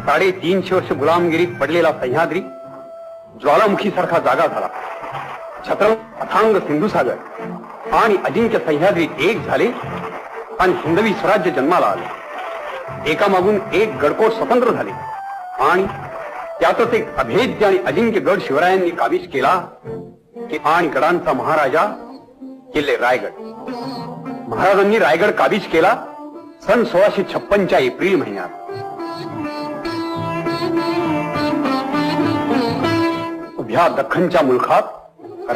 साडेतीनशे वर्ष गुलामगिरीत पडलेला सह्याद्री ज्वालामुखी सारखा जागा झाला. छत्र अथांग सिंधुसागर आणि अजिंक्य सह्याद्री एक झाले आणि हिंदवी स्वराज्य जन्माला आले. एकामागून एक गडकोट स्वतंत्र झाले आणि त्यातच एक अभेद्य आणि अजिंक्य गड शिवरायांनी काबीज केला आणि गडांचा महाराजा किल्ले रायगड. महाराजांनी रायगड काबीज केला सन 1656च्या एप्रिल महिन्यात. उभ्या दख्खनच्या मुलखात